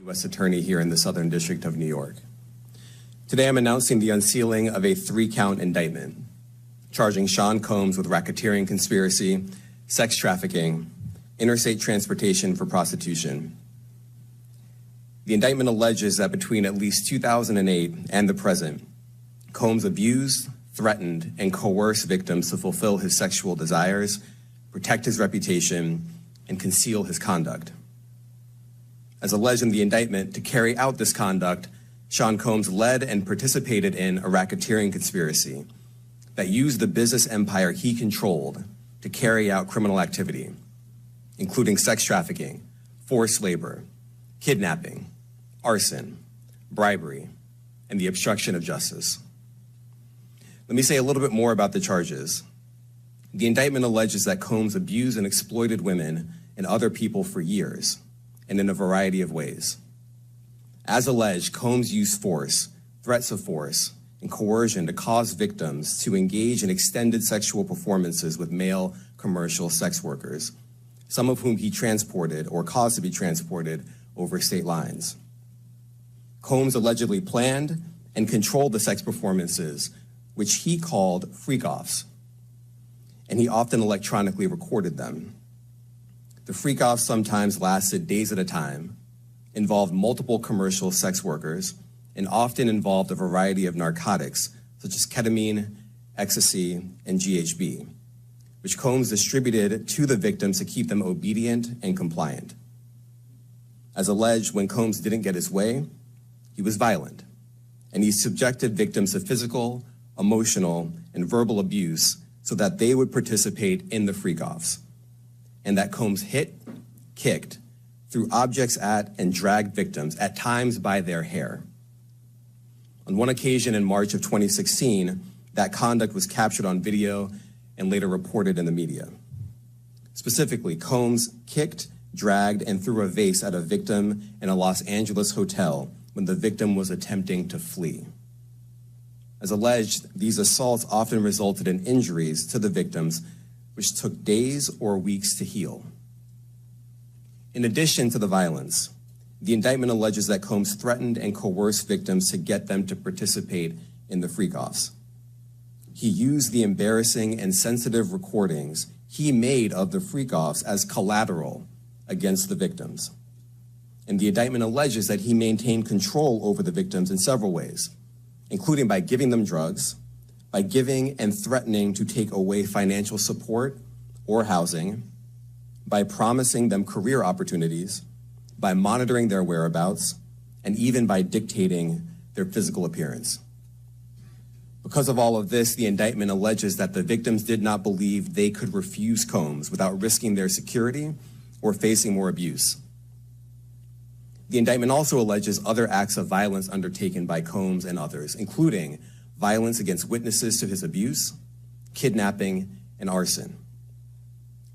U.S. Attorney here in the Southern District of New York. Today I'm announcing the unsealing of a 3-count indictment, charging Sean Combs with racketeering conspiracy, sex trafficking, interstate transportation for prostitution. The indictment alleges that between at least 2008 and the present, Combs abused, threatened, and coerced victims to fulfill his sexual desires, protect his reputation, and conceal his conduct. As alleged in the indictment, to carry out this conduct, Sean Combs led and participated in a racketeering conspiracy that used the business empire he controlled to carry out criminal activity, including sex trafficking, forced labor, kidnapping, arson, bribery, and the obstruction of justice. Let me say a little bit more about the charges. The indictment alleges that Combs abused and exploited women and other people for years, and in a variety of ways. As alleged, Combs used force, threats of force, and coercion to cause victims to engage in extended sexual performances with male commercial sex workers, some of whom he transported or caused to be transported over state lines. Combs allegedly planned and controlled the sex performances, which he called freak-offs, and he often electronically recorded them. The freak-offs sometimes lasted days at a time, involved multiple commercial sex workers, and often involved a variety of narcotics, such as ketamine, ecstasy, and GHB, which Combs distributed to the victims to keep them obedient and compliant. As alleged, when Combs didn't get his way, he was violent, and he subjected victims to physical, emotional, and verbal abuse so that they would participate in the freak-offs, and that Combs hit, kicked, threw objects at, and dragged victims, at times by their hair. On one occasion in March of 2016, that conduct was captured on video and later reported in the media. Specifically, Combs kicked, dragged, and threw a vase at a victim in a Los Angeles hotel when the victim was attempting to flee. As alleged, these assaults often resulted in injuries to the victims, which took days or weeks to heal. In addition to the violence, the indictment alleges that Combs threatened and coerced victims to get them to participate in the freak-offs. He used the embarrassing and sensitive recordings he made of the freak-offs as collateral against the victims. And the indictment alleges that he maintained control over the victims in several ways, including by giving them drugs, by giving and threatening to take away financial support or housing, by promising them career opportunities, by monitoring their whereabouts, and even by dictating their physical appearance. Because of all of this, the indictment alleges that the victims did not believe they could refuse Combs without risking their security or facing more abuse. The indictment also alleges other acts of violence undertaken by Combs and others, including violence against witnesses to his abuse, kidnapping, and arson.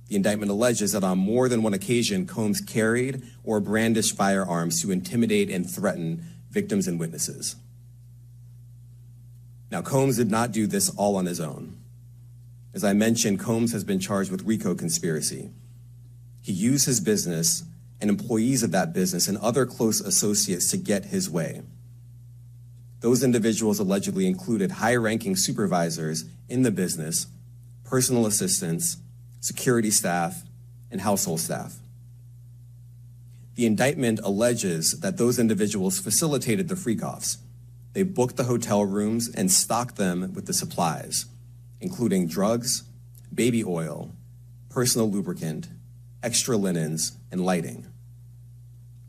The indictment alleges that on more than one occasion, Combs carried or brandished firearms to intimidate and threaten victims and witnesses. Now, Combs did not do this all on his own. As I mentioned, Combs has been charged with RICO conspiracy. He used his business and employees of that business and other close associates to get his way. Those individuals allegedly included high-ranking supervisors in the business, personal assistants, security staff, and household staff. The indictment alleges that those individuals facilitated the freak-offs. They booked the hotel rooms and stocked them with the supplies, including drugs, baby oil, personal lubricant, extra linens, and lighting.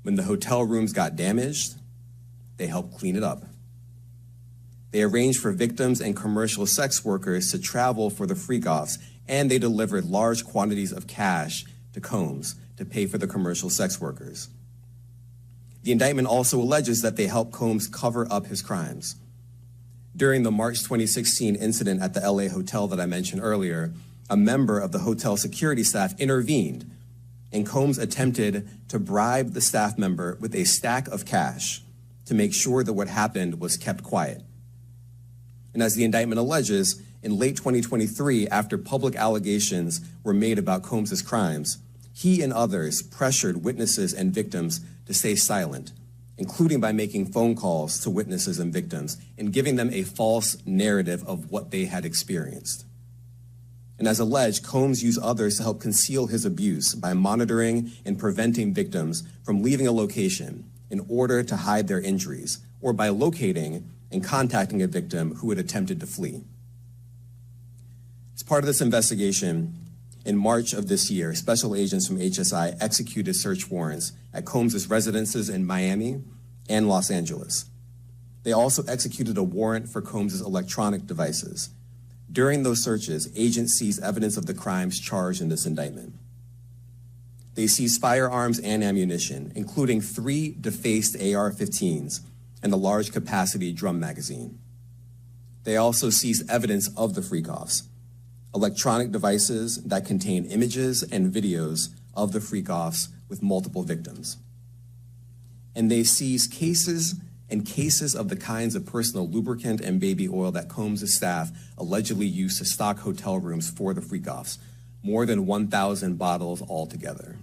When the hotel rooms got damaged, they helped clean it up. They arranged for victims and commercial sex workers to travel for the freak-offs, and they delivered large quantities of cash to Combs to pay for the commercial sex workers. The indictment also alleges that they helped Combs cover up his crimes. During the March 2016 incident at the LA hotel that I mentioned earlier, a member of the hotel security staff intervened, and Combs attempted to bribe the staff member with a stack of cash to make sure that what happened was kept quiet. And as the indictment alleges, in late 2023, after public allegations were made about Combs's crimes, he and others pressured witnesses and victims to stay silent including by making phone calls to witnesses and victims and giving them a false narrative of what they had experienced. And as alleged, Combs used others to help conceal his abuse by monitoring and preventing victims from leaving a location in order to hide their injuries, or by locating and contacting a victim who had attempted to flee. As part of this investigation, in March of this year, special agents from HSI executed search warrants at Combs' residences in Miami and Los Angeles. They also executed a warrant for Combs' electronic devices. During those searches, agents seized evidence of the crimes charged in this indictment. They seized firearms and ammunition, including 3 defaced AR-15s and a large capacity drum magazine. They also seized evidence of the freak-offs, electronic devices that contain images and videos of the freak-offs with multiple victims. And they seized cases and cases of the kinds of personal lubricant and baby oil that Combs' staff allegedly used to stock hotel rooms for the freak-offs, more than 1,000 bottles altogether.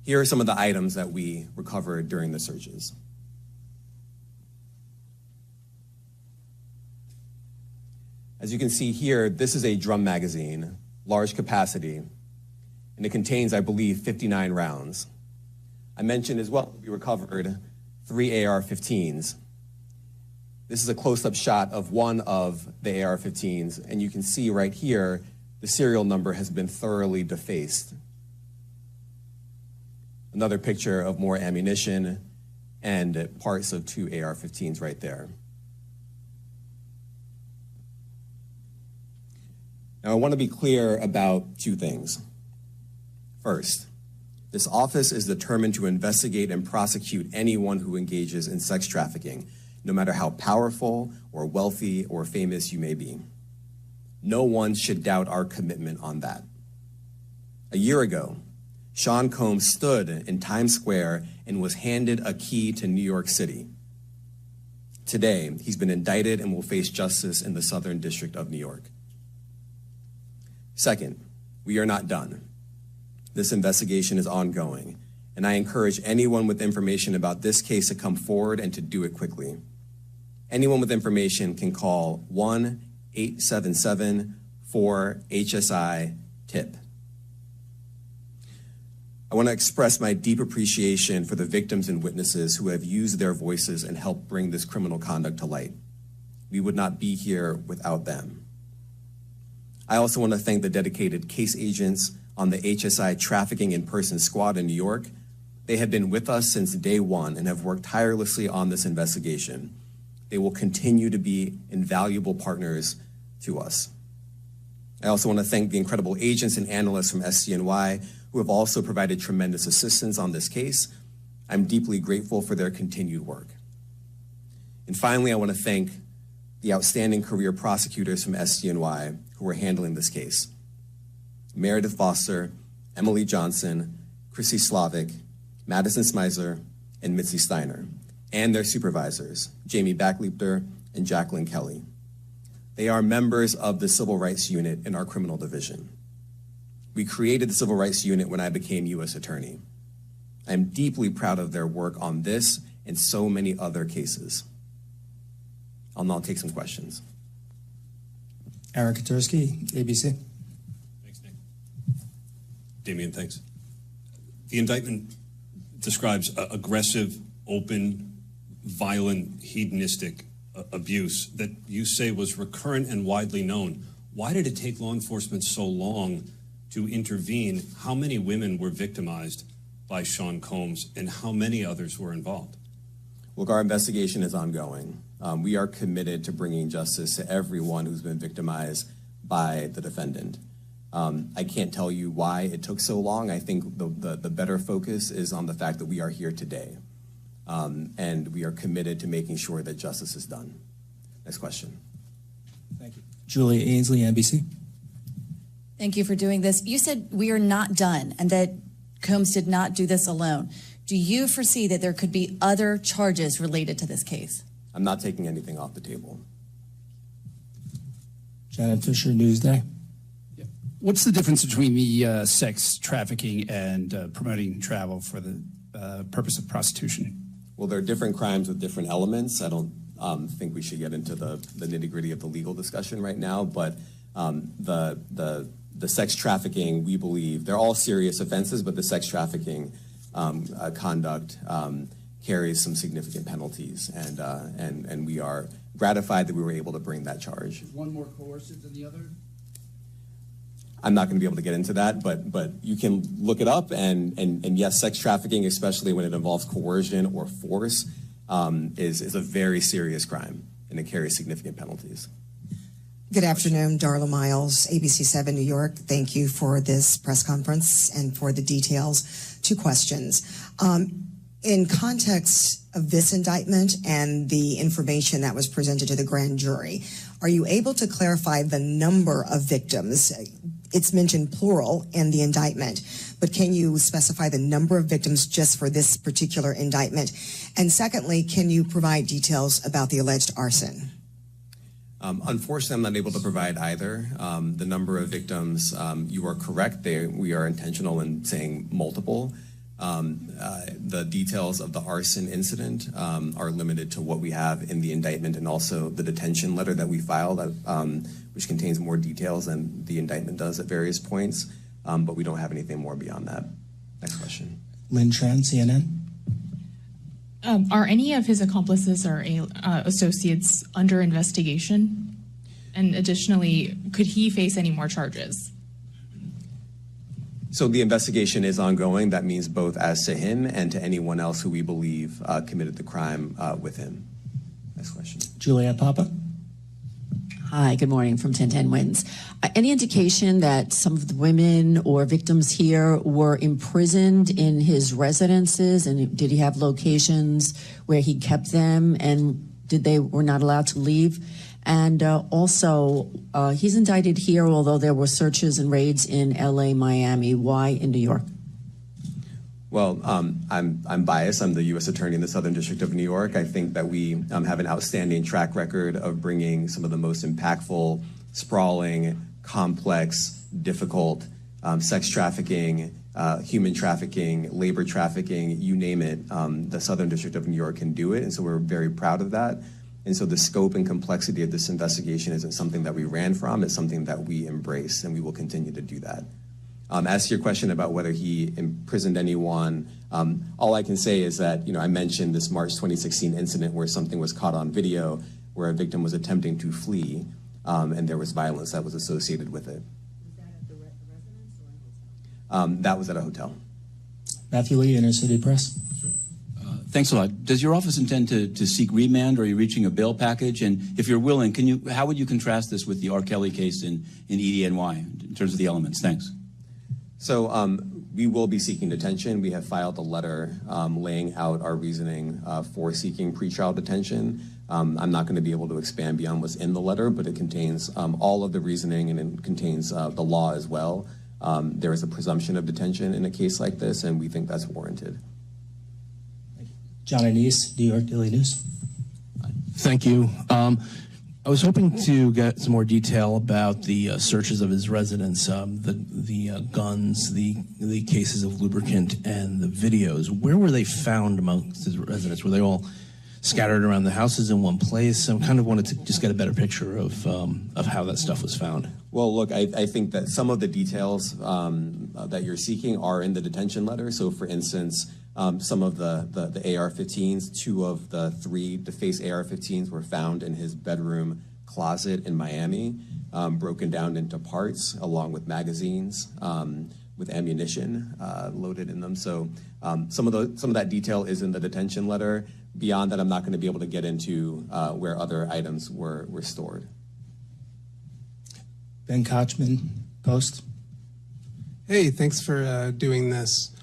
Here are some of the items that we recovered during the searches. As you can see here, this is a drum magazine, large capacity, and it contains, I believe, 59 rounds. I mentioned as well, we recovered 3 AR-15s. This is a close-up shot of one of the AR-15s, and you can see right here, the serial number has been thoroughly defaced. Another picture of more ammunition and parts of 2 AR-15s right there. Now, I want to be clear about 2 things. First, this office is determined to investigate and prosecute anyone who engages in sex trafficking, no matter how powerful or wealthy or famous you may be. No one should doubt our commitment on that. A year ago, Sean Combs stood in Times Square and was handed a key to New York City. Today, he's been indicted and will face justice in the Southern District of New York. Second, we are not done. This investigation is ongoing, and I encourage anyone with information about this case to come forward and to do it quickly. Anyone with information can call 1-877-4-HSI-TIP. I want to express my deep appreciation for the victims and witnesses who have used their voices and helped bring this criminal conduct to light. We would not be here without them. I also want to thank the dedicated case agents on the HSI Trafficking in Person Squad in New York. They have been with us since day one and have worked tirelessly on this investigation. They will continue to be invaluable partners to us. I also want to thank the incredible agents and analysts from SCNY who have also provided tremendous assistance on this case. I'm deeply grateful for their continued work. And finally, I want to thank the outstanding career prosecutors from SCNY who are handling this case. Meredith Foster, Emily Johnson, Chrissy Slavic, Madison Smeisler, and Mitzi Steiner, and their supervisors, Jamie Backleeper and Jacqueline Kelly. They are members of the Civil Rights Unit in our criminal division. We created the Civil Rights Unit when I became U.S. Attorney. I'm deeply proud of their work on this and so many other cases. I'll now take some questions. Aaron Katursky, ABC. Thanks, Nick. Damian, thanks. The indictment describes aggressive, open, violent, hedonistic abuse that you say was recurrent and widely known. Why did it take law enforcement so long to intervene? How many women were victimized by Sean Combs, and how many others were involved? Look, our investigation is ongoing. We are committed to bringing justice to everyone who's been victimized by the defendant. I can't tell you why it took so long. I think the better focus is on the fact that we are here today. And we are committed to making sure that justice is done. Next question. Thank you. Julia Ainsley, NBC. Thank you for doing this. You said we are not done and that Combs did not do this alone. Do you foresee that there could be other charges related to this case? I'm not taking anything off the table. Janet Fisher, Newsday. What's the difference between the sex trafficking and promoting travel for the purpose of prostitution? Well, there are different crimes with different elements. I don't think we should get into the nitty-gritty of the legal discussion right now, but the sex trafficking, we believe, they're all serious offenses, but the sex trafficking conduct carries some significant penalties, and we are gratified that we were able to bring that charge. Is one more coercive than the other? I'm not going to be able to get into that, but you can look it up, and yes, sex trafficking, especially when it involves coercion or force, is a very serious crime, and it carries significant penalties. Good afternoon, Darla Miles, ABC 7 New York. Thank you for this press conference and for the details. 2 questions. In context of this indictment and the information that was presented to the grand jury, are you able to clarify the number of victims? It's mentioned plural in the indictment, but can you specify the number of victims just for this particular indictment? And secondly, can you provide details about the alleged arson? Unfortunately, I'm not able to provide either. The number of victims, you are correct. We are intentional in saying multiple. The details of the arson incident are limited to what we have in the indictment and also the detention letter that we filed, which contains more details than the indictment does at various points, but we don't have anything more beyond that. Next question. Lynn Tran, CNN. Are any of his accomplices or associates under investigation? And additionally, could he face any more charges? So the investigation is ongoing. That means both as to him and to anyone else who we believe committed the crime with him. Next question. Juliet Papa. Hi, good morning from 1010 Wins. Any indication that some of the women or victims here were imprisoned in his residences, and did he have locations where he kept them, and were not allowed to leave? And also, he's indicted here, although there were searches and raids in LA, Miami. Why in New York? Well, I'm biased. I'm the U.S. Attorney in the Southern District of New York. I think that we have an outstanding track record of bringing some of the most impactful, sprawling, complex, difficult sex trafficking, human trafficking, labor trafficking, you name it. The Southern District of New York can do it, and so we're very proud of that. And so the scope and complexity of this investigation isn't something that we ran from. It's something that we embrace, and we will continue to do that. As to your question about whether he imprisoned anyone, all I can say is that, I mentioned this March 2016 incident where something was caught on video where a victim was attempting to flee, and there was violence that was associated with it. Was that at the residence or a hotel? That was at a hotel. Matthew Lee, Inner City Press. Thanks a lot. Does your office intend to seek remand, or are you reaching a bail package? And if you're willing, how would you contrast this with the R. Kelly case in EDNY in terms of the elements? Thanks. So we will be seeking detention. We have filed a letter laying out our reasoning for seeking pretrial detention. I'm not going to be able to expand beyond what's in the letter, but it contains all of the reasoning, and it contains the law as well. There is a presumption of detention in a case like this, and we think that's warranted. John Anise, New York Daily News. Thank you. I was hoping to get some more detail about the searches of his residence, the guns, the cases of lubricant, and the videos. Where were they found amongst his residence? Were they all scattered around the houses in one place? I kind of wanted to just get a better picture of how that stuff was found. Well, look, I think that some of the details that you're seeking are in the detention letter. So, for instance, some of the AR-15s, 2 of the 3 defaced AR-15s were found in his bedroom closet in Miami, broken down into parts along with magazines with ammunition loaded in them. So some of that detail is in the detention letter. Beyond that, I'm not going to be able to get into where other items were stored. Ben Kochman, Post. Hey, thanks for doing this.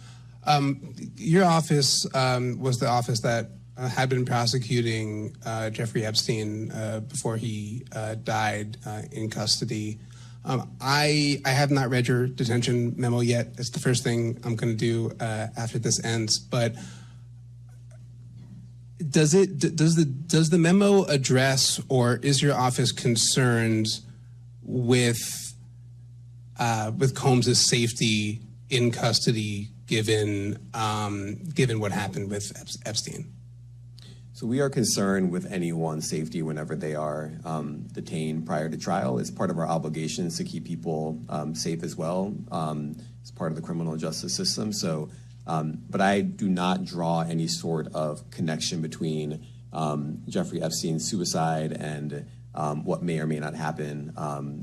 Your office was the office that had been prosecuting Jeffrey Epstein before he died in custody. I have not read your detention memo yet. It's the first thing I'm going to do after this ends. But does the memo address, or is your office concerned with Combs' safety in custody given what happened with Epstein? So we are concerned with anyone's safety whenever they are detained prior to trial. It's part of our obligations to keep people safe as well. It's part of the criminal justice system. So, but I do not draw any sort of connection between Jeffrey Epstein's suicide and what may or may not happen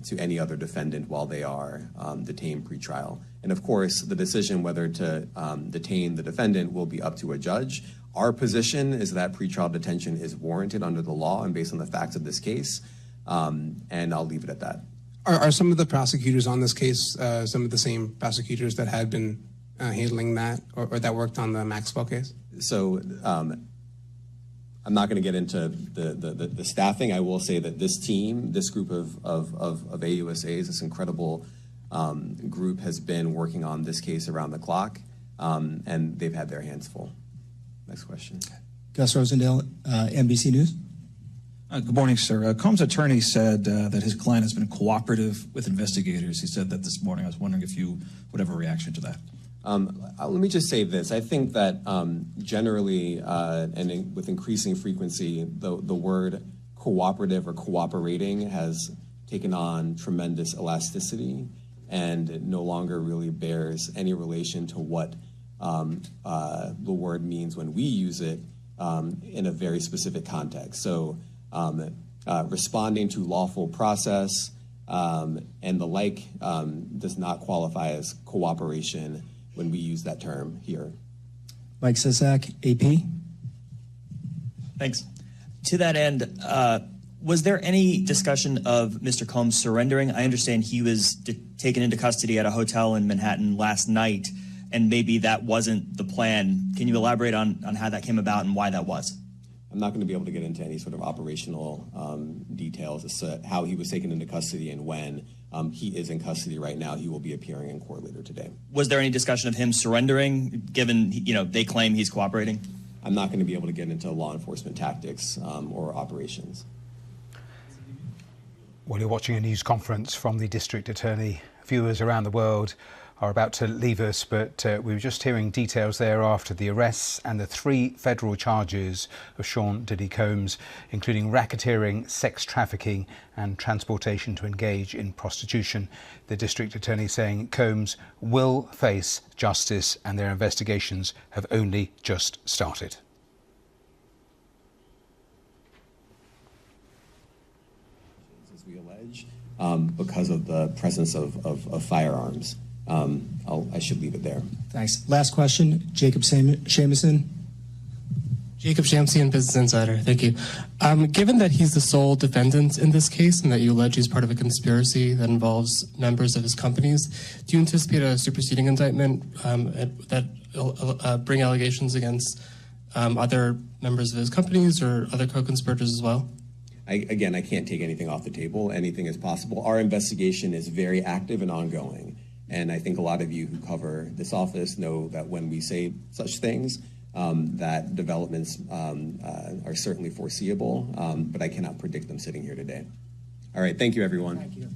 to any other defendant while they are detained pre-trial. And of course, the decision whether to detain the defendant will be up to a judge. Our position is that pretrial detention is warranted under the law and based on the facts of this case, and I'll leave it at that. Are some of the prosecutors on this case some of the same prosecutors that had been handling that or that worked on the Maxwell case? So I'm not going to get into the staffing. I will say that this team, this group of AUSAs, this incredible group has been working on this case around the clock, and they've had their hands full. Next question. Gus Rosendale, NBC News. Good morning, sir. Combs' attorney said that his client has been cooperative with investigators. He said that this morning. I was wondering if you would have a reaction to that. Let me just say this. I think that generally with increasing frequency, the word cooperative or cooperating has taken on tremendous elasticity and no longer really bears any relation to what the word means when we use it in a very specific context. So responding to lawful process and the like does not qualify as cooperation when we use that term here. Mike Sisak, AP. Thanks. To that end, was there any discussion of Mr. Combs surrendering? I understand he was taken into custody at a hotel in Manhattan last night, and maybe that wasn't the plan. Can you elaborate on how that came about and why that was? I'm not going to be able to get into any sort of operational details as to how he was taken into custody and when. He is in custody right now. He will be appearing in court later today. Was there any discussion of him surrendering, given they claim he's cooperating? I'm not going to be able to get into law enforcement tactics or operations. Well, you're watching a news conference from the District Attorney. Viewers around the world are about to leave us, but we were just hearing details there after the arrests and the 3 federal charges of Sean Diddy Combs, including racketeering, sex trafficking and transportation to engage in prostitution. The District Attorney saying Combs will face justice and their investigations have only just started. As we allege, because of the presence of firearms. I should leave it there. Thanks. Last question, Jacob Shamison. Jacob Shamsian, Business Insider. Thank you. Given that he's the sole defendant in this case and that you allege he's part of a conspiracy that involves members of his companies, do you anticipate a superseding indictment that bring allegations against other members of his companies or other co-conspirators as well? Again, I can't take anything off the table. Anything is possible. Our investigation is very active and ongoing. And I think a lot of you who cover this office know that when we say such things, that developments are certainly foreseeable, but I cannot predict them sitting here today. All right, thank you, everyone. Thank you.